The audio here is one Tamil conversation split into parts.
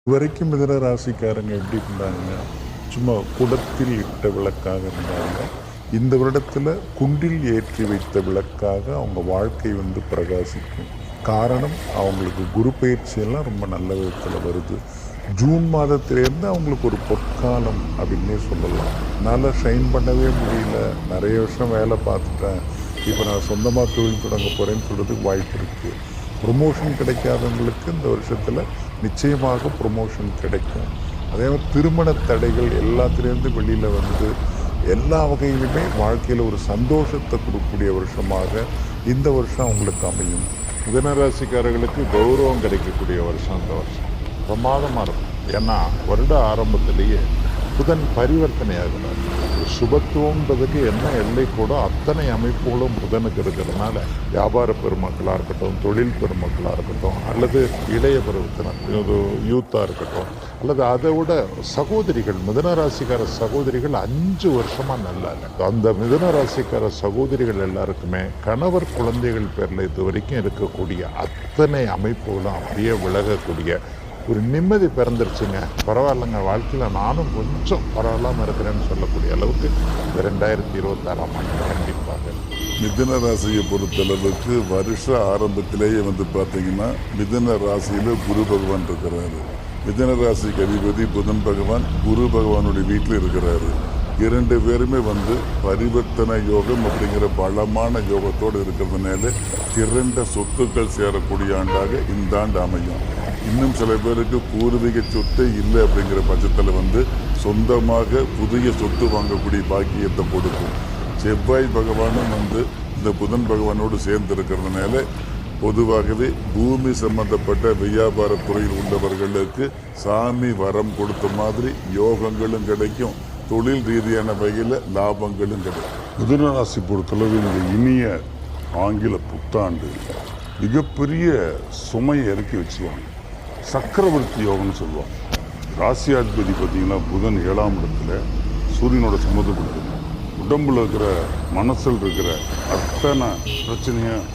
இதுவரைக்கும் மிதுன ராசிக்காரங்க எப்படி இருந்தாங்க? சும்மா குடத்தில் இட்ட விளக்காக இருந்தாங்க. இந்த வருடத்தில் குண்டில் ஏற்றி வைத்த விளக்காக அவங்க வாழ்க்கை பிரகாசிக்கும். காரணம், அவங்களுக்கு குரு பயிற்சியெல்லாம் ரொம்ப நல்ல விதத்தில் வருது. ஜூன் மாதத்திலேருந்து அவங்களுக்கு ஒரு பொற்காலம் அப்படின்னே சொல்லலாம். என்னால் ஷைன் பண்ணவே முடியல, நிறைய வருஷம் வேலை பார்த்துட்டேன், இப்போ நான் சொந்தமாக தொழில் தொடங்க போகிறேன்னு சொல்கிறதுக்கு வாய்ப்பு இருக்குது. ப்ரொமோஷன் கிடைக்காதவங்களுக்கு இந்த வருஷத்தில் நிச்சயமாக ப்ரொமோஷன் கிடைக்கும். அதே மாதிரி திருமண தடைகள் எல்லாத்துலேருந்து வெளியில் எல்லா வகையிலுமே வாழ்க்கையில் ஒரு சந்தோஷத்தை கொடுக்கக்கூடிய வருஷமாக இந்த வருஷம் அவங்களுக்கு அமையும். மிதுனராசிக்காரர்களுக்கு கௌரவம் கிடைக்கக்கூடிய வருஷம் இந்த வருஷம் பிரமாதமாக இருக்கும். ஏன்னா வருட ஆரம்பத்திலேயே புதன் பரிவர்த்தனை ஆகிறார். சுபத்துவம்ன்றதுக்கு என்ன எல்லை கூட அத்தனை அமைப்புகளும் புதனுக்கு இருக்கிறதுனால வியாபார பெருமக்களாக இருக்கட்டும், தொழில் பெருமக்களாக இருக்கட்டும், அல்லது இளைய பருவத்தினர் யூத்தாக இருக்கட்டும், அல்லது அதை விட சகோதரிகள், மிதுனராசிக்கார சகோதரிகள் 5 வருஷமாக நல்லா இல்லை. அந்த மிதுனராசிக்கார சகோதரிகள் எல்லாருக்குமே கணவர் குழந்தைகள் பேரில் இது வரைக்கும் இருக்கக்கூடிய அத்தனை அமைப்புகளும் அப்படியே விலகக்கூடிய ஒரு நிம்மதி பிறந்துருச்சுங்க. பரவாயில்லைங்க, வாழ்க்கையில் நானும் கொஞ்சம் பரவாயில்லாமல் இருக்கிறேன்னு சொல்லக்கூடிய அளவுக்கு இந்த 2026ஆம் ஆண்டு கண்டிப்பாக. மிதுன ராசியை பொறுத்தளவுக்கு வருஷ ஆரம்பத்திலேயே பார்த்தீங்கன்னா மிதுன ராசியில் குரு பகவான் இருக்கிறாரு. மிதுன ராசிக்கு அதிபதி புதன் பகவான் குரு பகவானுடைய வீட்டில் இருக்கிறாரு. 2 பேருமே பரிவர்த்தனை யோகம் அப்படிங்கிற பலமான யோகத்தோடு இருக்கிறதுனால திரண்ட சொத்துக்கள் சேரக்கூடிய ஆண்டாக இந்த ஆண்டு அமையும். இன்னும் சில பேருக்கு பூர்வீக சொத்து இல்லை அப்படிங்கிற பட்சத்தில் சொந்தமாக புதிய சொத்து வாங்கக்கூடிய பாக்கியத்தை கொடுக்கும். செவ்வாய் பகவானும் இந்த புதன் பகவானோடு சேர்ந்து இருக்கிறதுனால பொதுவாகவே பூமி சம்பந்தப்பட்ட வியாபார துறையில் உள்ளவர்களுக்கு சாமி வரம் கொடுத்த மாதிரி யோகங்களும் கிடைக்கும், தொழில் ரீதியான வகையில் லாபங்களும் கிடைக்கும். மிதுன ராசி பொறுத்தளவு இந்த இனிய ஆங்கில புத்தாண்டு மிகப்பெரிய சுமையை இறக்கி வச்சுருவாங்க. சக்கரவர்த்தி யோகம்னு சொல்லுவாங்க. ராசியாதிபதி பார்த்திங்கன்னா புதன் 7ஆம் இடத்துல சூரியனோட சம்மந்தப்படுத்துங்க. உடம்புல இருக்கிற மனசில் இருக்கிற அத்தனை பிரச்சனையும்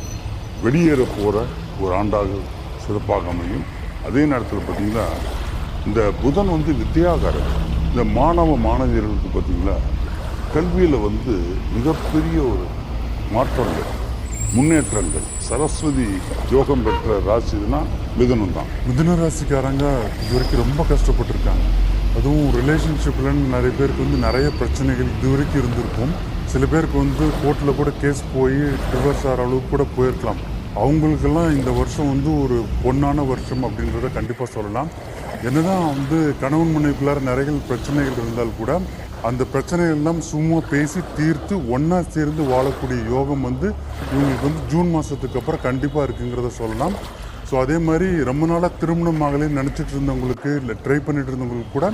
வெளியேற போகிற ஒரு ஆண்டாக சிறப்பாக அமையும். அதே நேரத்தில் பார்த்திங்கன்னா இந்த புதன் வித்தியாகாரம். இந்த மாணவியர்களுக்கு பார்த்திங்கன்னா கல்வியில் மிகப்பெரிய ஒரு மாற்றங்கள், முன்னேற்றங்கள், சரஸ்வதி யோகம் பெற்ற ராசினா மிதுனம் தான். மிதுன ராசிக்காரங்க இது வரைக்கும் ரொம்ப கஷ்டப்பட்டுருக்காங்க. அதுவும் ரிலேஷன்ஷிப்பில் நிறைய பேருக்கு நிறைய பிரச்சனைகள் இது வரைக்கும் இருந்திருக்கும். சில பேருக்கு கோர்ட்டில் கூட கேஸ் போய் டிவோர்ஸ் ஆகிற அளவுக்கு கூட போயிருக்கலாம். அவங்களுக்கெல்லாம் இந்த வருஷம் ஒரு பொன்னான வருஷம் அப்படின்றத கண்டிப்பாக சொல்லலாம். என்னதான் கணவன் மனைவிக்குள்ளார நிறைய பிரச்சனைகள் இருந்தால் கூட அந்த பிரச்சனைகள்லாம் சும்மா பேசி தீர்த்து ஒன்றா சேர்ந்து வாழக்கூடிய யோகம் இவங்களுக்கு ஜூன் மாதத்துக்கு அப்புறம் கண்டிப்பாக இருக்குங்கிறத சொல்லலாம். ஸோ அதே மாதிரி ரொம்ப நாளாக திருமணம் ஆகலைன்னு நினச்சிட்டு இருந்தவங்களுக்கு, இல்லை ட்ரை பண்ணிட்டு இருந்தவங்களுக்கு கூட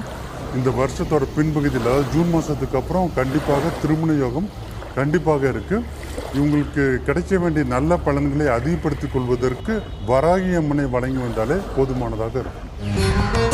இந்த வருஷத்தோட பின்பகுதியில், அதாவது ஜூன் மாதத்துக்கு அப்புறம் கண்டிப்பாக திருமண யோகம் கண்டிப்பாக இருக்குது. இவங்களுக்கு கிடைக்க வேண்டிய நல்ல பலன்களை அதிகப்படுத்திக் கொள்வதற்கு வராகி அம்மனை வழங்கி வந்தாலே போதுமானதாக இருக்கும்.